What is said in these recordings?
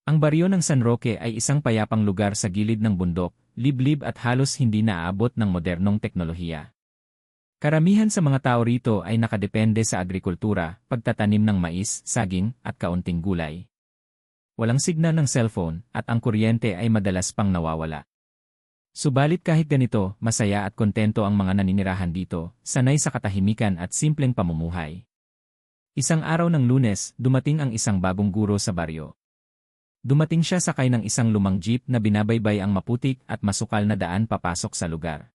Ang baryo ng San Roque ay isang payapang lugar sa gilid ng bundok, liblib at halos hindi naaabot ng modernong teknolohiya. Karamihan sa mga tao rito ay nakadepende sa agrikultura, pagtatanim ng mais, saging, at kaunting gulay. Walang signal ng cellphone, at ang kuryente ay madalas pang nawawala. Subalit kahit ganito, masaya at kontento ang mga naninirahan dito, sanay sa katahimikan at simpleng pamumuhay. Isang araw ng Lunes, dumating ang isang bagong guro sa baryo. Dumating siya sakay ng isang lumang jeep na binabaybay ang maputik at masukal na daan papasok sa lugar.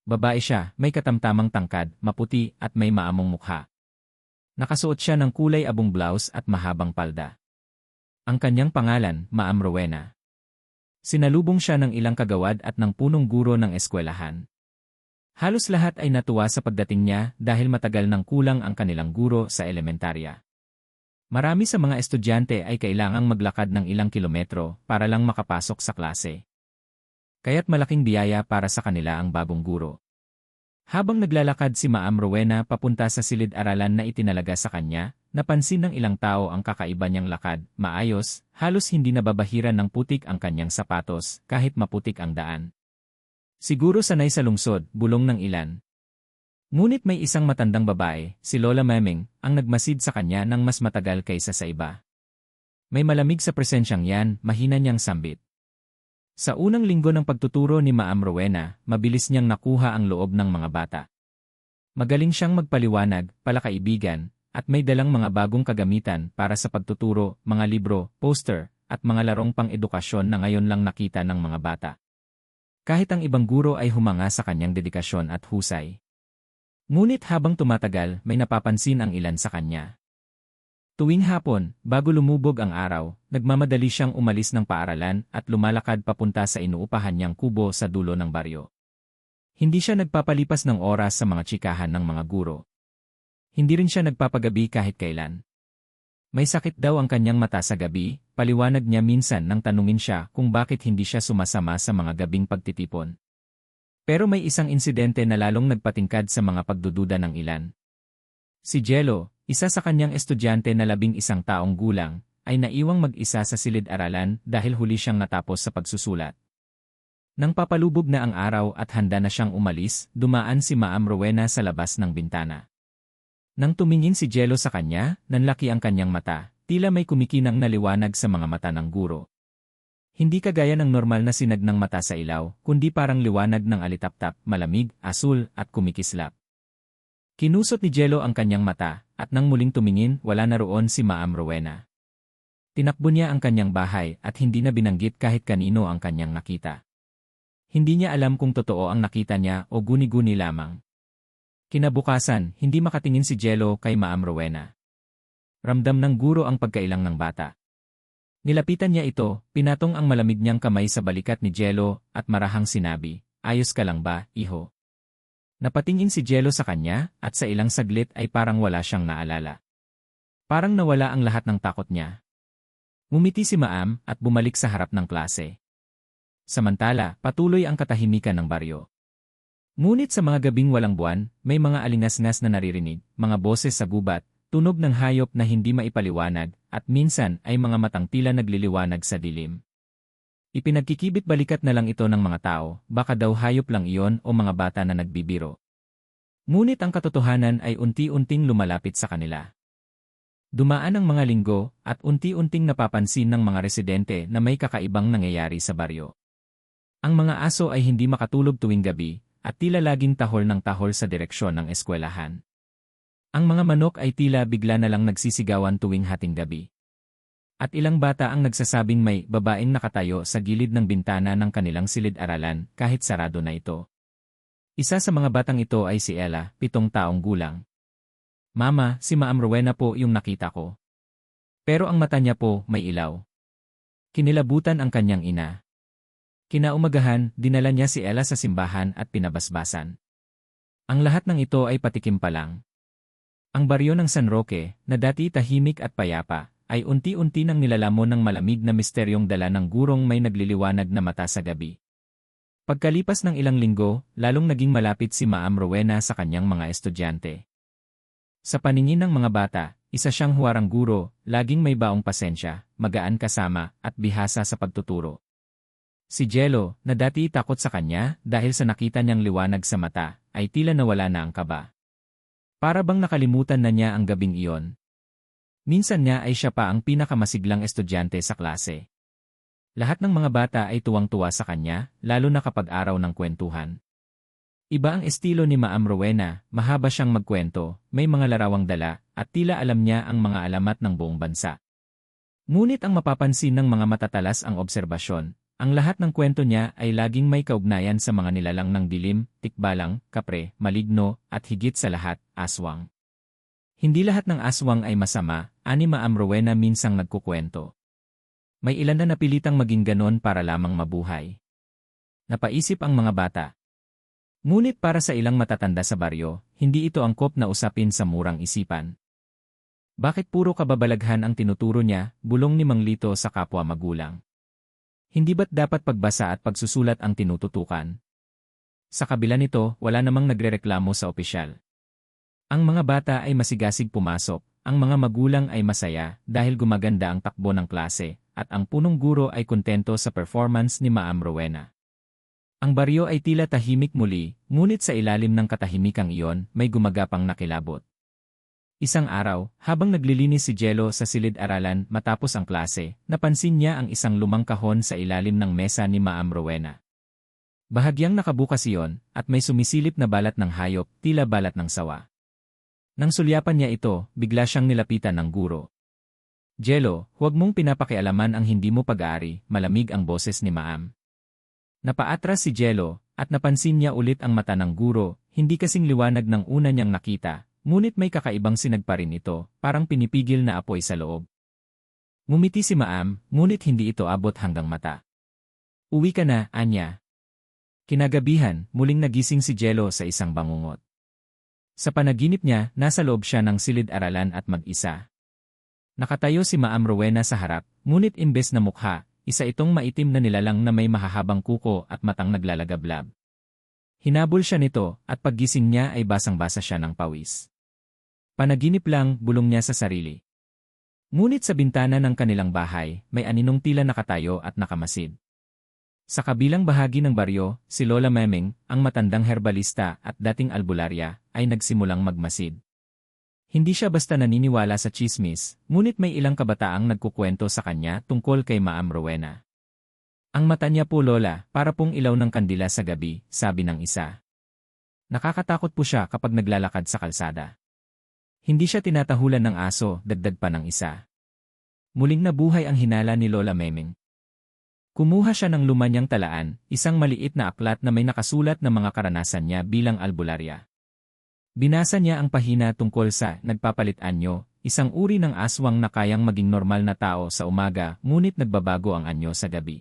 Babae siya, may katamtamang tangkad, maputi at may maamong mukha. Nakasuot siya ng kulay abong blouse at mahabang palda. Ang kanyang pangalan, Ma'am Rowena. Sinalubong siya ng ilang kagawad at ng punong guro ng eskwelahan. Halos lahat ay natuwa sa pagdating niya dahil matagal nang kulang ang kanilang guro sa elementarya. Marami sa mga estudyante ay kailangang maglakad ng ilang kilometro para lang makapasok sa klase. Kaya't malaking biyaya para sa kanila ang bagong guro. Habang naglalakad si Ma'am Rowena papunta sa silid-aralan na itinalaga sa kanya, napansin ng ilang tao ang kakaiba niyang lakad, maayos, halos hindi nababahiran ng putik ang kanyang sapatos kahit maputik ang daan. Siguro sanay sa lungsod, bulong ng ilan. Ngunit may isang matandang babae, si Lola Meming, ang nagmasid sa kanya ng mas matagal kaysa sa iba. May malamig sa presensyang yan, mahina niyang sambit. Sa unang linggo ng pagtuturo ni Ma'am Rowena, mabilis niyang nakuha ang loob ng mga bata. Magaling siyang magpaliwanag, palakaibigan, at may dalang mga bagong kagamitan para sa pagtuturo, mga libro, poster, at mga larong pang-edukasyon na ngayon lang nakita ng mga bata. Kahit ang ibang guro ay humanga sa kanyang dedikasyon at husay. Ngunit habang tumatagal, may napapansin ang ilan sa kanya. Tuwing hapon, bago lumubog ang araw, nagmamadali siyang umalis ng paaralan at lumalakad papunta sa inuupahan niyang kubo sa dulo ng baryo. Hindi siya nagpapalipas ng oras sa mga tsikahan ng mga guro. Hindi rin siya nagpapagabi kahit kailan. May sakit daw ang kanyang mata sa gabi, paliwanag niya minsan nang tanungin siya kung bakit hindi siya sumasama sa mga gabing pagtitipon. Pero may isang insidente na lalong nagpatingkad sa mga pagdududa ng ilan. Si Jello, isa sa kanyang estudyante na 11 taong gulang, ay naiwang mag-isa sa silid-aralan dahil huli siyang natapos sa pagsusulat. Nang papalubog na ang araw at handa na siyang umalis, dumaan si Ma'am Rowena sa labas ng bintana. Nang tumingin si Jello sa kanya, nanlaki ang kanyang mata, tila may kumikinang na liwanag sa mga mata ng guro. Hindi kagaya ng normal na sinag ng mata sa ilaw, kundi parang liwanag ng alitaptap, malamig, asul, at kumikislap. Kinusot ni Jello ang kanyang mata, at nang muling tumingin, wala na roon si Ma'am Rowena. Tinakbo niya ang kanyang bahay at hindi na binanggit kahit kanino ang kanyang nakita. Hindi niya alam kung totoo ang nakita niya o guni-guni lamang. Kinabukasan, hindi makatingin si Jello kay Ma'am Rowena. Ramdam ng guro ang pagkailang ng bata. Nilapitan niya ito, pinatong ang malamig niyang kamay sa balikat ni Jello at marahang sinabi, "Ayos ka lang ba, iho?" Napatingin si Jello sa kanya at sa ilang saglit ay parang wala siyang naalala. Parang nawala ang lahat ng takot niya. Ngumiti si Ma'am at bumalik sa harap ng klase. Samantala, patuloy ang katahimikan ng baryo. Ngunit sa mga gabing walang buwan, may mga alingas-ngas na naririnig, mga boses sa gubat, tunog ng hayop na hindi maipaliwanag, at minsan ay mga matang tila nagliliwanag sa dilim. Ipinagkikibit balikat na lang ito ng mga tao, baka daw hayop lang iyon o mga bata na nagbibiro. Ngunit ang katotohanan ay unti-unting lumalapit sa kanila. Dumaan ang mga linggo at unti-unting napapansin ng mga residente na may kakaibang nangyayari sa baryo. Ang mga aso ay hindi makatulog tuwing gabi at tila laging tahol ng tahol sa direksyon ng eskwelahan. Ang mga manok ay tila bigla na lang nagsisigawan tuwing hating gabi. At ilang bata ang nagsasabing may babaeng nakatayo sa gilid ng bintana ng kanilang silid-aralan kahit sarado na ito. Isa sa mga batang ito ay si Ella, 7 taong gulang. "Mama, si Ma'am Rowena po yung nakita ko." Pero ang mata niya po may ilaw. Kinilabutan ang kanyang ina. Kinaumagahan, dinala niya si Ella sa simbahan at pinabasbasan. Ang lahat ng ito ay patikim pa lang. Ang baryo ng San Roque, na dati tahimik at payapa, ay unti-unti nang nilalamon ng malamig na misteryong dala ng gurong may nagliliwanag na mata sa gabi. Pagkalipas ng ilang linggo, lalong naging malapit si Ma'am Rowena sa kanyang mga estudyante. Sa paningin ng mga bata, Isa siyang huwarang guro, laging may baong pasensya, magaan kasama, at bihasa sa pagtuturo. Si Jello, na dati takot sa kanya dahil sa nakita niyang liwanag sa mata, ay tila nawala na ang kaba. Para bang nakalimutan na niya ang gabing iyon. Minsan niya ay siya pa ang pinakamasiglang estudyante sa klase. Lahat ng mga bata ay tuwang-tuwa sa kanya, lalo na kapag araw ng kwentuhan. Iba ang estilo ni Ma'am Rowena, mahaba siyang magkwento, may mga larawang dala, at tila alam niya ang mga alamat ng buong bansa. Ngunit ang mapapansin ng mga matatalas ang obserbasyon, ang lahat ng kwento niya ay laging may kaugnayan sa mga nilalang ng dilim, tikbalang, kapre, maligno, at higit sa lahat, aswang. Hindi lahat ng aswang ay masama, ani Ma'am Rowena minsang nagkukwento. May ilan na napilitang maging ganon para lamang mabuhay. Napaisip ang mga bata. Ngunit para sa ilang matatanda sa baryo, hindi ito angkop na usapin sa murang isipan. Bakit puro kababalaghan ang tinuturo niya, bulong ni Mang Lito sa kapwa magulang? Hindi ba't dapat pagbasa at pagsusulat ang tinututukan? Sa kabila nito, wala namang nagrereklamo sa opisyal. Ang mga bata ay masigasig pumasok, ang mga magulang ay masaya dahil gumaganda ang takbo ng klase, at ang punong guro ay kontento sa performance ni Ma'am Rowena. Ang baryo ay tila tahimik muli, ngunit sa ilalim ng katahimikang iyon, may gumagapang nakilabot. Isang araw, habang naglilinis si Jello sa silid-aralan matapos ang klase, napansin niya ang isang lumang kahon sa ilalim ng mesa ni Ma'am Rowena. Bahagyang nakabukas iyon, at may sumisilip na balat ng hayop, tila balat ng sawa. Nang sulyapan niya ito, bigla siyang nilapitan ng guro. Jello, huwag mong pinapakialaman ang hindi mo pag-aari, malamig ang boses ni Ma'am. Napaatras si Jello, at napansin niya ulit ang mata ng guro, hindi kasing liwanag ng una niyang nakita, ngunit may kakaibang sinag pa rin ito, parang pinipigil na apoy sa loob. Ngumiti si Ma'am, ngunit hindi ito abot hanggang mata. Uwi ka na, Anya. Kinagabihan, muling nagising si Jello sa isang bangungot. Sa panaginip niya, nasa loob siya ng silid-aralan at mag-isa. Nakatayo si Ma'am Rowena sa harap, ngunit imbes na mukha, isa itong maitim na nilalang na may mahahabang kuko at matang naglalagablab. Hinabol siya nito, at paggising niya ay basang-basa siya ng pawis. Panaginip lang, bulong niya sa sarili. Ngunit sa bintana ng kanilang bahay, may aninong tila nakatayo at nakamasid. Sa kabilang bahagi ng baryo, si Lola Memeng, ang matandang herbalista at dating albularya, ay nagsimulang magmasid. Hindi siya basta naniniwala sa chismis, ngunit may ilang kabataang nagkukwento sa kanya tungkol kay Ma'am Rowena. Ang mata niya po, Lola, para pong ilaw ng kandila sa gabi, sabi ng isa. Nakakatakot po siya kapag naglalakad sa kalsada. Hindi siya tinatahulan ng aso, dagdag pa ng isa. Muling nabuhay ang hinala ni Lola Memeng. Kumuha siya ng lumanyang talaan, isang maliit na aklat na may nakasulat na mga karanasan niya bilang albularya. Binasa niya ang pahina tungkol sa nagpapalit anyo, isang uri ng aswang na kayang maging normal na tao sa umaga ngunit nagbabago ang anyo sa gabi.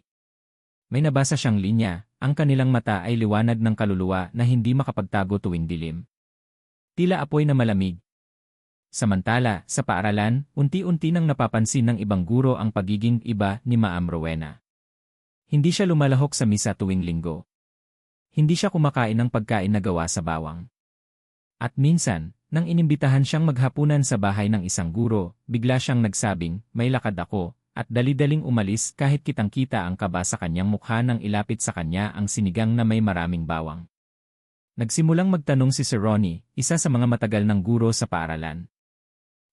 May nabasa siyang linya, ang kanilang mata ay liwanag ng kaluluwa na hindi makapagtago tuwing dilim. Tila apoy na malamig. Samantala, sa paaralan, unti-unti nang napapansin ng ibang guro ang pagiging iba ni Ma'am Rowena. Hindi siya lumalahok sa misa tuwing linggo. Hindi siya kumakain ng pagkain na gawa sa bawang. At minsan, nang inimbitahan siyang maghapunan sa bahay ng isang guro, bigla siyang nagsabing, may lakad ako, at dali-daling umalis kahit kitang-kita ang kaba sa kanyang mukha nang ilapit sa kanya ang sinigang na may maraming bawang. Nagsimulang magtanong si Sir Ronnie, isa sa mga matagal ng guro sa paaralan.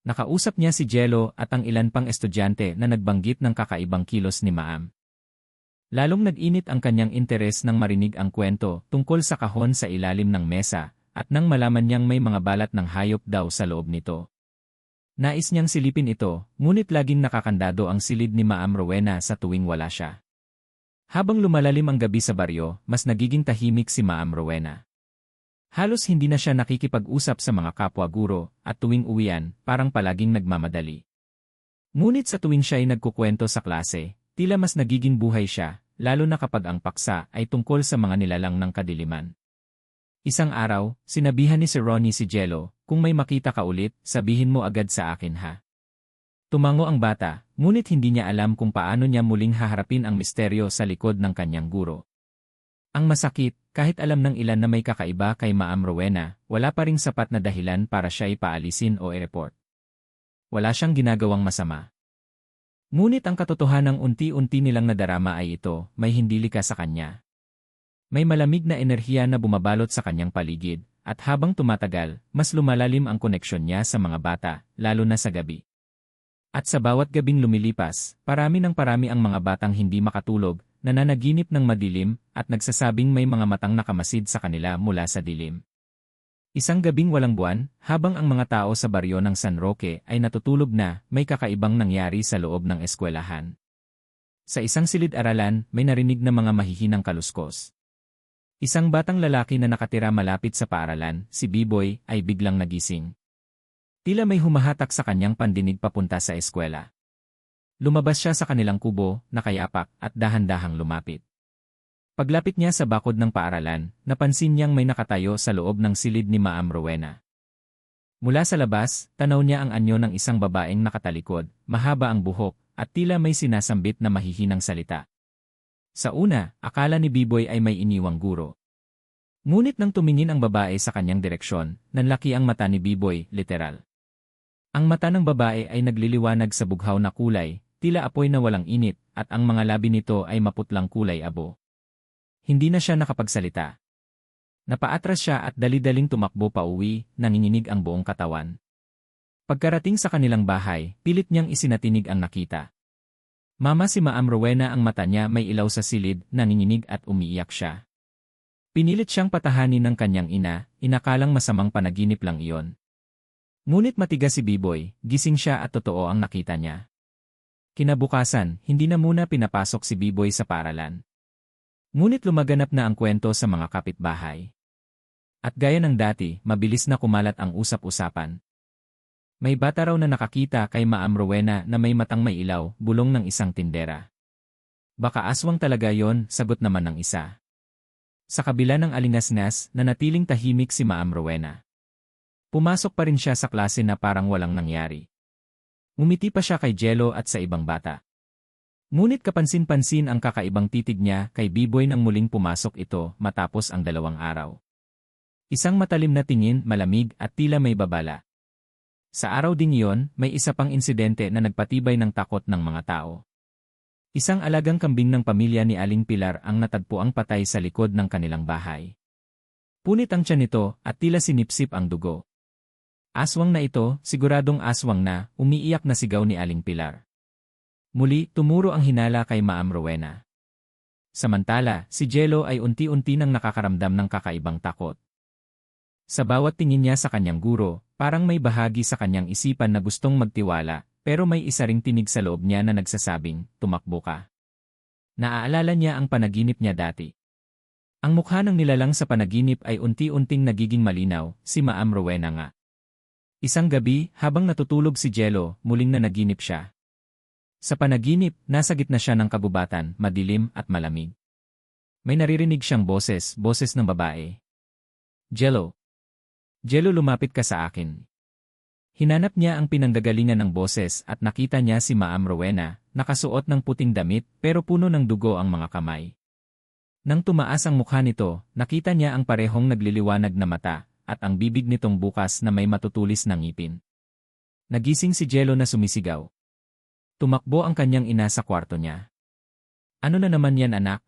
Nakausap niya si Jello at ang ilan pang estudyante na nagbanggit ng kakaibang kilos ni Ma'am. Lalong nag-init ang kanyang interes nang marinig ang kwento tungkol sa kahon sa ilalim ng mesa, at nang malaman niyang may mga balat ng hayop daw sa loob nito. Nais niyang silipin ito, ngunit laging nakakandado ang silid ni Ma'am Rowena sa tuwing wala siya. Habang lumalalim ang gabi sa baryo, mas nagiging tahimik si Ma'am Rowena. Halos hindi na siya nakikipag-usap sa mga kapwa-guro, at tuwing uwian, parang palaging nagmamadali. Ngunit sa tuwing siya ay nagkukwento sa klase, tila mas nagiging buhay siya, lalo na kapag ang paksa ay tungkol sa mga nilalang ng kadiliman. Isang araw, sinabihan ni Sir Ronnie si Jello, kung may makita ka ulit, sabihin mo agad sa akin ha. Tumango ang bata, ngunit hindi niya alam kung paano niya muling haharapin ang misteryo sa likod ng kanyang guro. Ang masakit, kahit alam ng ilan na may kakaiba kay Ma'am Rowena, wala pa ring sapat na dahilan para siya ipaalisin o i-report. Wala siyang ginagawang masama. Ngunit ang katotohanang unti-unti nilang nadarama ay ito, may hindi likas sa kanya. May malamig na enerhiya na bumabalot sa kanyang paligid, at habang tumatagal, mas lumalalim ang koneksyon niya sa mga bata, lalo na sa gabi. At sa bawat gabing lumilipas, parami ang mga batang hindi makatulog, nananaginip ng madilim, at nagsasabing may mga matang nakamasid sa kanila mula sa dilim. Isang gabing walang buwan, habang ang mga tao sa baryo ng San Roque ay natutulog na, may kakaibang nangyari sa loob ng eskwelahan. Sa isang silid-aralan, may narinig na mga mahihinang kaluskos. Isang batang lalaki na nakatira malapit sa paaralan, si B-Boy, ay biglang nagising. Tila may humahatak sa kanyang pandinig papunta sa eskwela. Lumabas siya sa kanilang kubo, nakayapak, at dahan-dahang lumapit. Paglapit niya sa bakod ng paaralan, napansin niyang may nakatayo sa loob ng silid ni Ma'am Rowena. Mula sa labas, tanaw niya ang anyo ng isang babaeng nakatalikod, mahaba ang buhok, at tila may sinasambit na mahihinang salita. Sa una, akala ni B-Boy ay may iniwang guro. Ngunit nang tumingin ang babae sa kanyang direksyon, nanlaki ang mata ni B-Boy, literal. Ang mata ng babae ay nagliliwanag sa bughaw na kulay, tila apoy na walang init, at ang mga labi nito ay maputlang kulay abo. Hindi na siya nakapagsalita. Napaatras siya at dali-daling tumakbo pa uwi, nanginginig ang buong katawan. Pagkarating sa kanilang bahay, pilit niyang isinatinig ang nakita. Mama si Ma'am Rowena, ang mata niya may ilaw sa silid, nanginginig at umiiyak siya. Pinilit siyang patahanin ng kanyang ina, inakalang masamang panaginip lang iyon. Ngunit matigas si B-Boy, gising siya at totoo ang nakita niya. Kinabukasan, hindi na muna pinapasok si B-Boy sa paaralan. Ngunit lumaganap na ang kwento sa mga kapitbahay. At gaya ng dati, mabilis na kumalat ang usap-usapan. May bata raw na nakakita kay Ma'am Rowena na may matang may ilaw, bulong ng isang tindera. Baka aswang talaga yon, sagot naman ng isa. Sa kabila ng alingasngas, nanatiling tahimik si Ma'am Rowena. Pumasok pa rin siya sa klase na parang walang nangyari. Umiti pa siya kay Jello at sa ibang bata. Ngunit kapansin-pansin ang kakaibang titig niya kay B-Boy nang muling pumasok ito matapos ang 2 araw. Isang matalim na tingin, malamig at tila may babala. Sa araw ding iyon, may isa pang insidente na nagpatibay ng takot ng mga tao. Isang alagang kambing ng pamilya ni Aling Pilar ang natagpuang patay sa likod ng kanilang bahay. Punit ang tiyan nito at tila sinipsip ang dugo. Aswang na ito, siguradong aswang na, umiiyak na sigaw ni Aling Pilar. Muli, tumuro ang hinala kay Ma'am Rowena. Samantala, si Jello ay unti-unti nang nakakaramdam ng kakaibang takot. Sa bawat tingin niya sa kanyang guro, parang may bahagi sa kanyang isipan na gustong magtiwala, pero may isa ring tinig sa loob niya na nagsasabing, tumakbo ka. Naaalala niya ang panaginip niya dati. Ang mukha ng nilalang sa panaginip ay unti-unting nagiging malinaw, si Ma'am Rowena nga. Isang gabi, habang natutulog si Jello, muling nanaginip siya. Sa panaginip, nasa gitna siya ng kagubatan, madilim at malamig. May naririnig siyang boses ng babae. Jello. Jello, lumapit ka sa akin. Hinanap niya ang pinanggagalingan ng boses at nakita niya si Ma'am Rowena, nakasuot ng puting damit pero puno ng dugo ang mga kamay. Nang tumaas ang mukha nito, nakita niya ang parehong nagliliwanag na mata at ang bibig nitong bukas na may matutulis na ngipin. Nagising si Jello na sumisigaw. Tumakbo ang kanyang ina sa kwarto niya. Ano na naman yan, anak?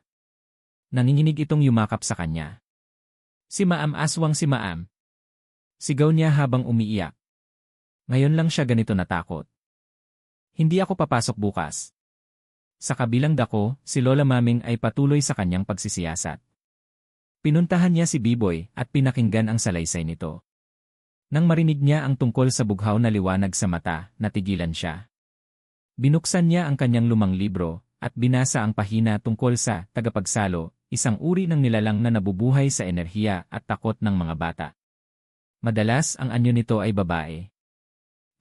Nanginginig itong yumakap sa kanya. Si Ma'am, aswang si Ma'am. Sigaw niya habang umiiyak. Ngayon lang siya ganito natakot. Hindi ako papasok bukas. Sa kabilang dako, si Lola Maming ay patuloy sa kanyang pagsisiyasat. Pinuntahan niya si B-Boy at pinakinggan ang salaysay nito. Nang marinig niya ang tungkol sa bughaw na liwanag sa mata, natigilan siya. Binuksan niya ang kanyang lumang libro at binasa ang pahina tungkol sa tagapagsalo, isang uri ng nilalang na nabubuhay sa enerhiya at takot ng mga bata. Madalas ang anyo nito ay babae.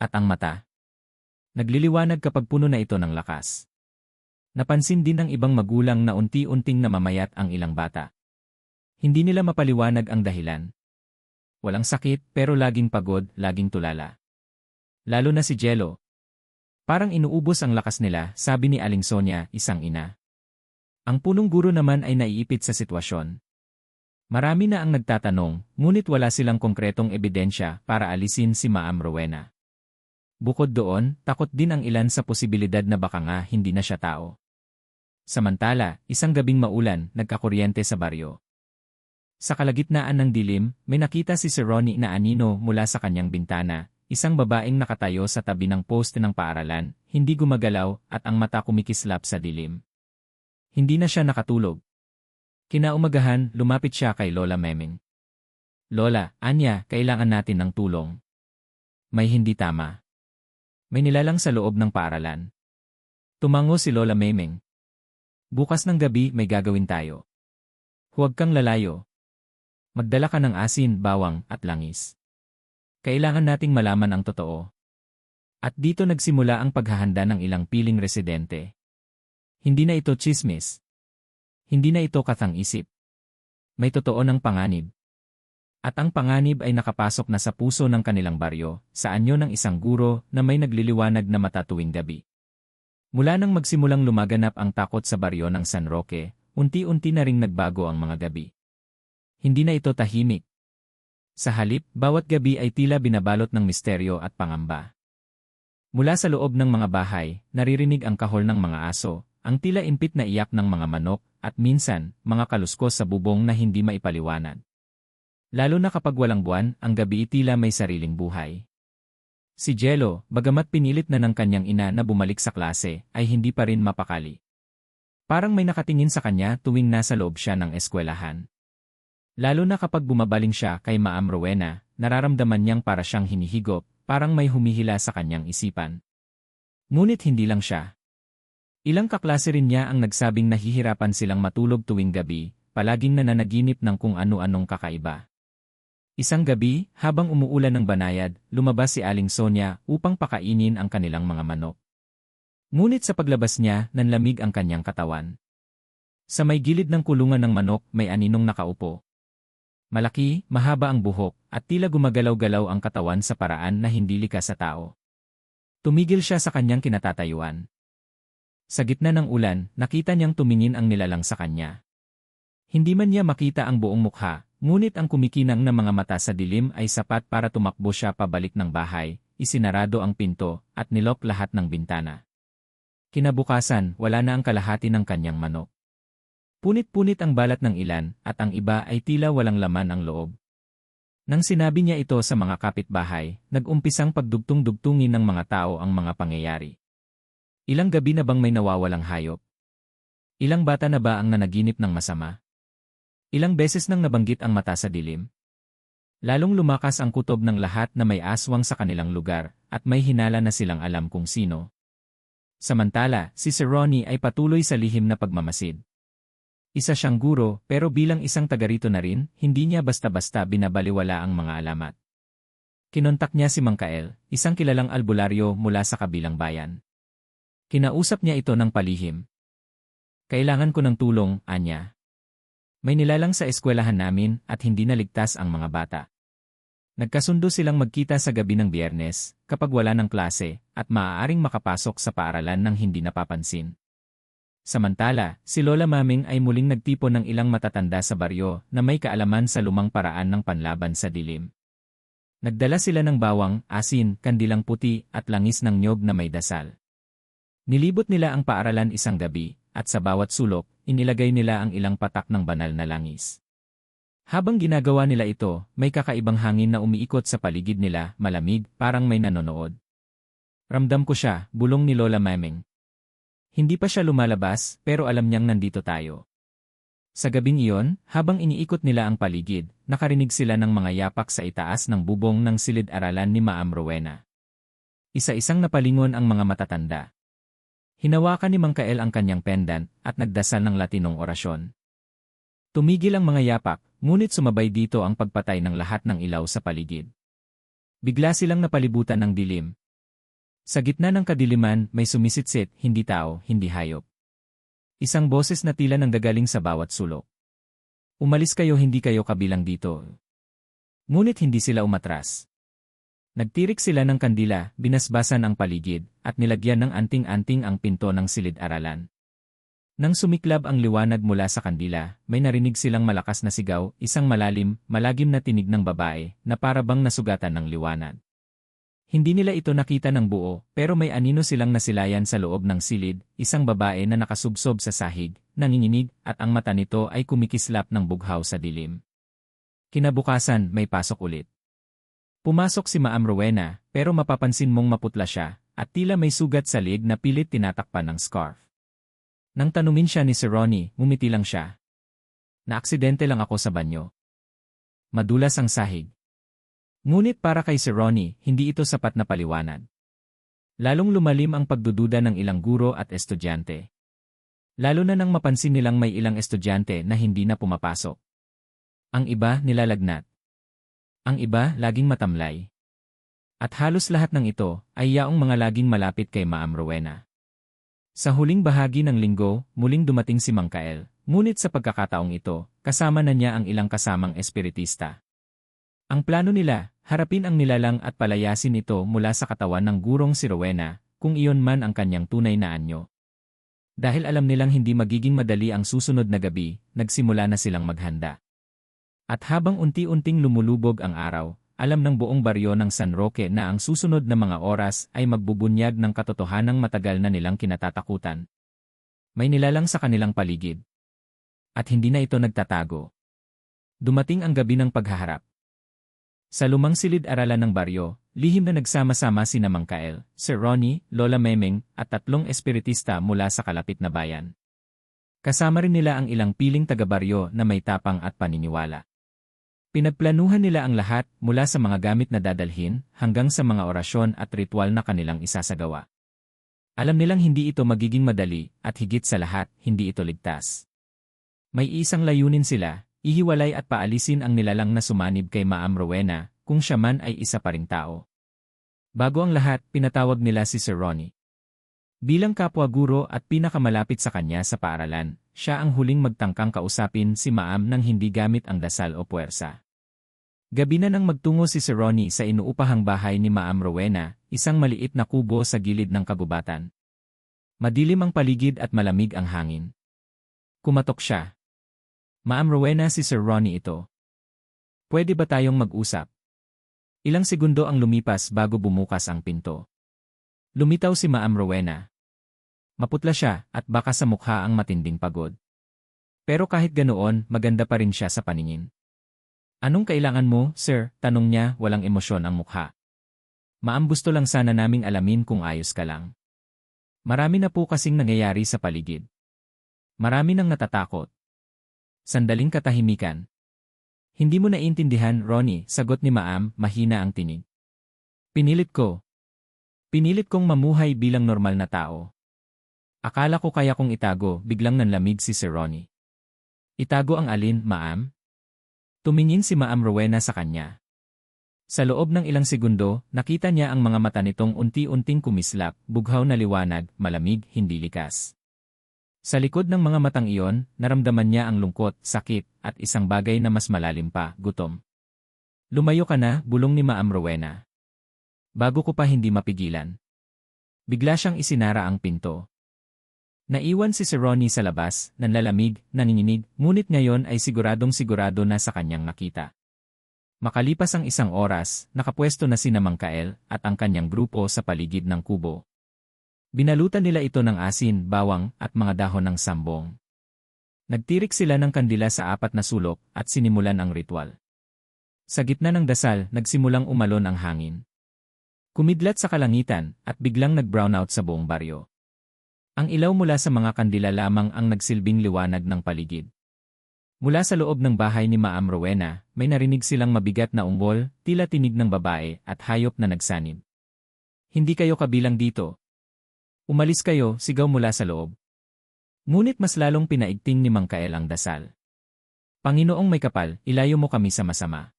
At ang mata. Nagliliwanag kapag puno na ito ng lakas. Napansin din ng ibang magulang na unti-unting namamayat ang ilang bata. Hindi nila mapaliwanag ang dahilan. Walang sakit pero laging pagod, laging tulala. Lalo na si Jello. Parang inuubos ang lakas nila, sabi ni Aling Sonia, isang ina. Ang punong guro naman ay naiipit sa sitwasyon. Marami na ang nagtatanong, ngunit wala silang konkretong ebidensya para alisin si Ma'am Rowena. Bukod doon, takot din ang ilan sa posibilidad na baka nga hindi na siya tao. Samantala, isang gabing maulan, nagkakuryente sa baryo. Sa kalagitnaan ng dilim, may nakita si Sir Ronnie na anino mula sa kanyang bintana, isang babaeng nakatayo sa tabi ng poste ng paaralan, hindi gumagalaw at ang mata kumikislap sa dilim. Hindi na siya nakatulog. Kinaumagahan, lumapit siya kay Lola Memeng. Lola, Anya, kailangan natin ng tulong. May hindi tama. May nilalang sa loob ng paaralan. Tumango si Lola Memeng. Bukas ng gabi may gagawin tayo. Huwag kang lalayo. Magdala ka ng asin, bawang, at langis. Kailangan nating malaman ang totoo. At dito nagsimula ang paghahanda ng ilang piling residente. Hindi na ito tsismis. Hindi na ito katang-isip. May totoo ng panganib. At ang panganib ay nakapasok na sa puso ng kanilang baryo, sa anyo ng isang guro na may nagliliwanag na mata tuwing gabi. Mula nang magsimulang lumaganap ang takot sa baryo ng San Roque, unti-unti na ring nagbago ang mga gabi. Hindi na ito tahimik. Sa halip, bawat gabi ay tila binabalot ng misteryo at pangamba. Mula sa loob ng mga bahay, naririnig ang kahol ng mga aso, ang tila impit na iyak ng mga manok, at minsan, mga kaluskos sa bubong na hindi maipaliwanag. Lalo na kapag walang buwan, ang gabi tila may sariling buhay. Si Jello, bagamat pinilit na ng kanyang ina na bumalik sa klase, ay hindi pa rin mapakali. Parang may nakatingin sa kanya tuwing nasa loob siya ng eskwelahan. Lalo na kapag bumabaling siya kay Ma'am Rowena, nararamdaman niyang para siyang hinihigop, parang may humihila sa kanyang isipan. Ngunit hindi lang siya. Ilang kaklase rin niya ang nagsabing nahihirapan silang matulog tuwing gabi, palaging nananaginip ng kung ano-anong kakaiba. Isang gabi, habang umuulan ng banayad, lumabas si Aling Sonia upang pakainin ang kanilang mga manok. Ngunit sa paglabas niya, nanlamig ang kanyang katawan. Sa may gilid ng kulungan ng manok, may aninong nakaupo. Malaki, mahaba ang buhok, at tila gumagalaw-galaw ang katawan sa paraan na hindi likas sa tao. Tumigil siya sa kanyang kinatatayuan. Sa gitna ng ulan, nakita niyang tumingin ang nilalang sa kanya. Hindi man niya makita ang buong mukha, ngunit ang kumikinang na mga mata sa dilim ay sapat para tumakbo siya pabalik ng bahay, isinarado ang pinto, at nilok lahat ng bintana. Kinabukasan, wala na ang kalahati ng kanyang manok. Punit-punit ang balat ng ilan, at ang iba ay tila walang laman ang loob. Nang sinabi niya ito sa mga kapitbahay, nag-umpisang pagdugtong-dugtungin ng mga tao ang mga pangyayari. Ilang gabi na bang may nawawalang hayop? Ilang bata na ba ang nanaginip ng masama? Ilang beses nang nabanggit ang mata sa dilim? Lalong lumakas ang kutob ng lahat na may aswang sa kanilang lugar, at may hinala na silang alam kung sino. Samantala, si Sir Ronnie ay patuloy sa lihim na pagmamasid. Isa siyang guro, pero bilang isang taga rito na rin, hindi niya basta-basta binabaliwala ang mga alamat. Kinontak niya si Mang Kael, isang kilalang albularyo mula sa kabilang bayan. Kinausap niya ito ng palihim. Kailangan ko ng tulong, Anya. May nilalang sa eskwelahan namin at hindi naligtas ang mga bata. Nagkasundo silang magkita sa gabi ng Biyernes, kapag wala ng klase, at maaaring makapasok sa paaralan ng hindi napapansin. Samantala, si Lola Maming ay muling nagtipon ng ilang matatanda sa baryo na may kaalaman sa lumang paraan ng panlaban sa dilim. Nagdala sila ng bawang, asin, kandilang puti, at langis ng niyog na may dasal. Nilibot nila ang paaralan isang gabi, at sa bawat sulok, inilagay nila ang ilang patak ng banal na langis. Habang ginagawa nila ito, may kakaibang hangin na umiikot sa paligid nila, malamig, parang may nanonood. Ramdam ko siya, bulong ni Lola Maming. Hindi pa siya lumalabas, pero alam niyang nandito tayo. Sa gabing iyon, habang iniikot nila ang paligid, nakarinig sila ng mga yapak sa itaas ng bubong ng silid-aralan ni Ma'am Rowena. Isa-isang napalingon ang mga matatanda. Hinawakan ni Mang Kael ang kanyang pendant at nagdasal ng Latinong orasyon. Tumigil ang mga yapak, ngunit sumabay dito ang pagpatay ng lahat ng ilaw sa paligid. Bigla silang napalibutan ng dilim. Sa gitna ng kadiliman, may sumisitsit, hindi tao, hindi hayop. Isang boses na tila nanggagaling sa bawat sulok. Umalis kayo, hindi kayo kabilang dito. Ngunit hindi sila umatras. Nagtirik sila ng kandila, binasbasan ang paligid, at nilagyan ng anting-anting ang pinto ng silid-aralan. Nang sumiklab ang liwanag mula sa kandila, may narinig silang malakas na sigaw, isang malalim, malagim na tinig ng babae, na para bang nasugatan ng liwanag. Hindi nila ito nakita ng buo, pero may anino silang nasilayan sa loob ng silid, isang babae na nakasubsob sa sahig, nanginginig, at ang mata nito ay kumikislap ng bughaw sa dilim. Kinabukasan, may pasok ulit. Pumasok si Ma'am Rowena, pero mapapansin mong maputla siya, at tila may sugat sa leg na pilit tinatakpan ng scarf. Nang tanungin siya ni Sir Ronnie, ngumiti lang siya. Naaksidente lang ako sa banyo. Madulas ang sahig. Ngunit para kay Sir Ronnie, hindi ito sapat na paliwanag. Lalong lumalim ang pagdududa ng ilang guro at estudyante. Lalo na nang mapansin nilang may ilang estudyante na hindi na pumapasok. Ang iba nilalagnat. Ang iba laging matamlay. At halos lahat ng ito ay yaong mga laging malapit kay Ma'am Rowena. Sa huling bahagi ng linggo, muling dumating si Mang Kael, ngunit sa pagkakataong ito, kasama na niya ang ilang kasamang espiritista. Ang plano nila, harapin ang nilalang at palayasin ito mula sa katawan ng gurong si Rowena, kung iyon man ang kanyang tunay na anyo. Dahil alam nilang hindi magiging madali ang susunod na gabi, nagsimula na silang maghanda. At habang unti-unting lumulubog ang araw, alam ng buong baryo ng San Roque na ang susunod na mga oras ay magbubunyag ng katotohanang matagal na nilang kinatatakutan. May nilalang sa kanilang paligid. At hindi na ito nagtatago. Dumating ang gabi ng paghaharap. Sa lumang silid-aralan ng baryo, lihim na nagsama-sama sina Mang Kael, Sir Ronnie, Lola Memeng, at 3 espiritista mula sa kalapit na bayan. Kasama rin nila ang ilang piling taga-baryo na may tapang at paniniwala. Pinagplanuhan nila ang lahat mula sa mga gamit na dadalhin hanggang sa mga orasyon at ritual na kanilang isasagawa. Alam nilang hindi ito magiging madali at higit sa lahat, hindi ito ligtas. May isang layunin sila, ihiwalay at paalisin ang nilalang na sumanib kay Ma'am Rowena kung siya man ay isa pa ring tao. Bago ang lahat, pinatawag nila si Sir Ronnie. Bilang kapwa-guro at pinakamalapit sa kanya sa paaralan, siya ang huling magtangkang kausapin si Ma'am nang hindi gamit ang dasal o puwersa. Gabi na nang magtungo si Sir Ronnie sa inuupahang bahay ni Ma'am Rowena, isang maliit na kubo sa gilid ng kagubatan. Madilim ang paligid at malamig ang hangin. Kumatok siya. Ma'am Rowena, si Sir Ronnie ito. Pwede ba tayong mag-usap? Ilang segundo ang lumipas bago bumukas ang pinto. Lumitaw si Ma'am Rowena. Maputla siya at baka sa mukha ang matinding pagod. Pero kahit ganoon, maganda pa rin siya sa paningin. Anong kailangan mo, sir? Tanong niya, walang emosyon ang mukha. Ma'am, gusto lang sana naming alamin kung ayos ka lang. Marami na po kasing nangyayari sa paligid. Marami nang natatakot. Sandaling katahimikan. Hindi mo naiintindihan, Ronnie, sagot ni Ma'am, mahina ang tinig. Pinilit kong mamuhay bilang normal na tao. Akala ko kaya kong itago, biglang nanlamig si Sir Ronnie. Itago ang alin, Ma'am? Tumingin si Ma'am Rowena sa kanya. Sa loob ng ilang segundo, nakita niya ang mga mata nitong unti-unting kumislap, bughaw na liwanag, malamig, hindi likas. Sa likod ng mga matang iyon, naramdaman niya ang lungkot, sakit, at isang bagay na mas malalim pa, gutom. Lumayo ka na, bulong ni Ma'am Rowena. Bago ko pa hindi mapigilan. Bigla siyang isinara ang pinto. Naiwan si Sir Ronnie sa labas, nanlalamig, nanginginig, ngunit ngayon ay siguradong-sigurado na sa kanyang nakita. Makalipas ang isang oras, nakapwesto na sina Mang Kael at ang kanyang grupo sa paligid ng kubo. Binalutan nila ito ng asin, bawang, at mga dahon ng sambong. Nagtirik sila ng kandila sa 4 na sulok at sinimulan ang ritual. Sa gitna ng dasal, nagsimulang umalon ang hangin. Kumidlat sa kalangitan at biglang nag-brownout sa buong baryo. Ang ilaw mula sa mga kandila lamang ang nagsilbing liwanag ng paligid. Mula sa loob ng bahay ni Ma'am Rowena, may narinig silang mabigat na ungol, tila tinig ng babae at hayop na nagsanib. Hindi kayo kabilang dito. Umalis kayo, sigaw mula sa loob. Ngunit mas lalong pinaigting ni Mang Kael ang dasal. Panginoong may kapal, ilayo mo kami sa masama.